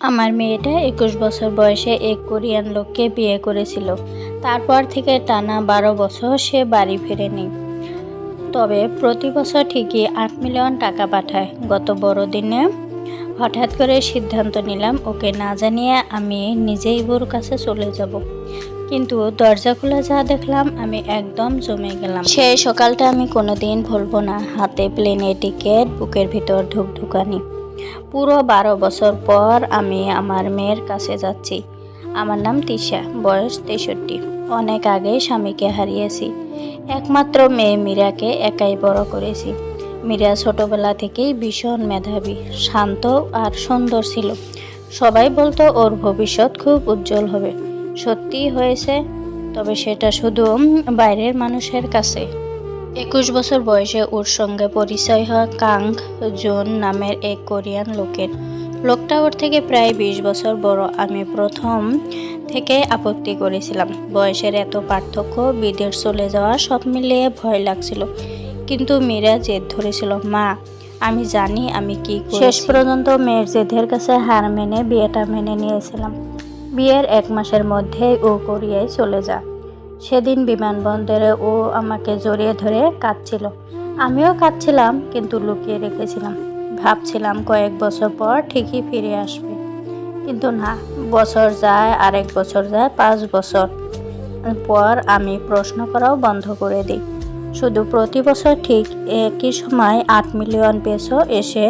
আমার মেয়েটা 21 বছর বয়সে এক কোরিয়ান লোককে বিয়ে করেছিল। তারপর থেকে টানা 12 বছর সে বাড়ি ফেরেনি। তবে প্রতি বছর ঠিকই 8 মিলিয়ন টাকা পাঠায়। গত বড়দিনে হঠাৎ করে সিদ্ধান্ত নিলাম ওকে না জানিয়ে আমি নিজেই ওর কাছে চলে যাব। কিন্তু দরজা খুলে যা দেখলাম আমি একদম জমে গেলাম। সেই সকালটা আমি কোনোদিন ভুলবো না। হাতে প্লেনে টিকিট, বুকের ভিতর ধুকধুকানি। পুরো 12 বছর পর আমি আমার মেয়ের কাছে যাচ্ছি। আমার নাম তিশা, বয়স 63। অনেক আগে স্বামীকে হারিয়েছি। একমাত্র মেয়ে মীরাকে একাই বড় করেছি। মীরা ছোটবেলা থেকেই ভীষণ মেধাবী, শান্ত আর সুন্দর ছিল। সবাই বলতো ওর ভবিষ্যৎ খুব উজ্জ্বল হবে। সত্যিই হয়েছে, তবে সেটা শুধু বাইরের মানুষের কাছে। 21 বছর বয়সে ওর সঙ্গে পরিচয় হয় কাং জুন নামের এক কোরিয়ান লোকের। লোকটা ওর থেকে প্রায় 20 বছর বড়। আমি প্রথম থেকে আপত্তি করেছিলাম। বয়সের এত পার্থক্য, বিদেশ চলে যাওয়া, সব মিলিয়ে ভয় লাগছিল। কিন্তু মীরা জেদ ধরেছিল, মা আমি জানি আমি কি করেছি। শেষ পর্যন্ত মেয়ের জেদের কাছে হার মেনে বিয়েটা মেনে নিয়েছিলাম। বিয়ের 1 মাসের মধ্যেই ও কোরিয়ায় চলে যায়। সেদিন বিমানবন্দরে ও আমাকে জড়িয়ে ধরে কাঁদছিল। আমিও কাঁদছিলাম, কিন্তু লুকিয়ে রেখেছিলাম। ভাবছিলাম কয়েক বছর পর ঠিকই ফিরে আসবে। কিন্তু না, বছর যায়, আরেক বছর যায়, 5 বছর পর আমি প্রশ্ন করাও বন্ধ করে দিই। শুধু প্রতি বছর ঠিক একই সময় 8 মিলিয়ন পেসো এসে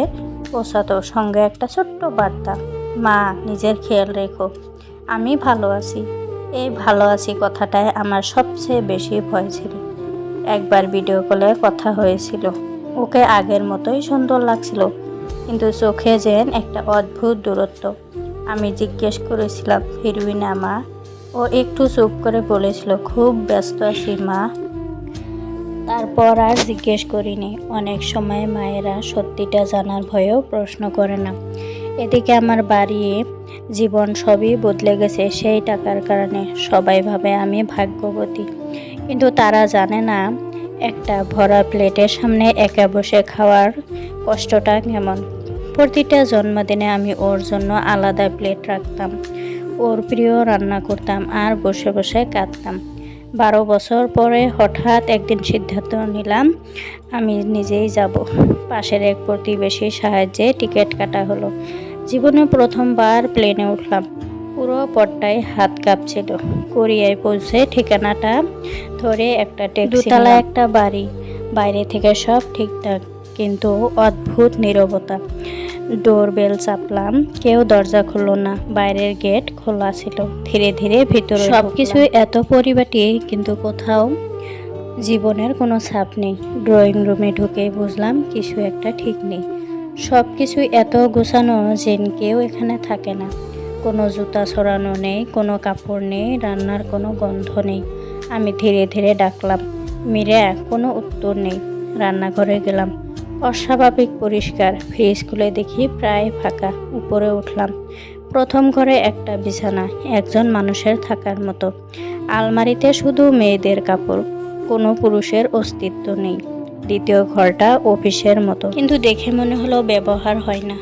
পৌঁছাতো, সঙ্গে একটা ছোট্ট বার্তা, মা নিজের খেয়াল রেখো, আমি ভালো আছি। এই ভালো আছি কথাটায় আমার সবচেয়ে বেশি ভয় ছিল। একবার ভিডিও কলে কথা হয়েছিল। ওকে আগের মতোই সুন্দর লাগছিল, কিন্তু চোখে যেন একটা অদ্ভুত দূরত্ব। আমি জিজ্ঞেস করেছিলাম, ফিরবি না মা? ও একটু চুপ করে বলেছিল, খুব ব্যস্ত আছি মা। তারপর আর জিজ্ঞেস করিনি। অনেক সময় মায়েরা সত্যিটা জানার ভয়েও প্রশ্ন করে না। এদিকে আমার বাড়ি, জীবন সবই বদলে গেছে সেই টাকার কারণে। সবাই ভাবে আমি ভাগ্যবতী, কিন্তু তারা জানে না একটা ভরা প্লেটের সামনে একা বসে খাওয়ার কষ্টটা কেমন। প্রতিটা জন্মদিনে আমি ওর জন্য আলাদা প্লেট রাখতাম, ওর প্রিয় রান্না করতাম আর বসে বসে কাঁদতাম। 12 বছর পরে হঠাৎ একদিন সিদ্ধান্ত নিলাম আমি নিজেই যাব। পাশের এক প্রতিবেশীর সাহায্যে টিকিট কাটা হলো। জীবনে প্রথমবার প্লেনে উঠলাম। পুরো পথটায় হাত কাঁপছিল। কোরিয়ায় পৌঁছে ঠিকানাটা ধরে একটা ট্যাক্সি, দোতলা একটা বাড়ি। বাইরে থেকে সব ঠিকঠাক, কিন্তু অদ্ভুত নীরবতা। ডোরবেল চাপলাম, কেউ দরজা খুললো না। বাইরের গেট খোলা ছিল। ধীরে ধীরে ভিতরে সবকিছু এত পরিপাটি, কিন্তু কোথাও জীবনের কোনো ছাপ নেই। ড্রয়িং রুমে ঢুকে বুঝলাম কিছু একটা ঠিক নেই। সব কিছু এত গোছানো যেন কেউ এখানে থাকে না। কোনো জুতা ছড়ানো নেই, কোনো কাপড় নেই, রান্নার কোনো গন্ধ নেই। আমি ধীরে ধীরে ডাকলাম, মীরা। কোনো উত্তর নেই। রান্নাঘরে গেলাম, অস্বাভাবিক পরিষ্কার। ফ্রিজ খুলে দেখি প্রায় ফাঁকা। উপরে উঠলাম। প্রথম ঘরে একটা বিছানা, একজন মানুষের থাকার মতো। আলমারিতে শুধু মেয়েদের কাপড়, কোনো পুরুষের অস্তিত্ব নেই। দ্বিতীয় ঘরটা অফিসের মতো, কিন্তু দেখে মনে হলো ব্যবহার হয় না।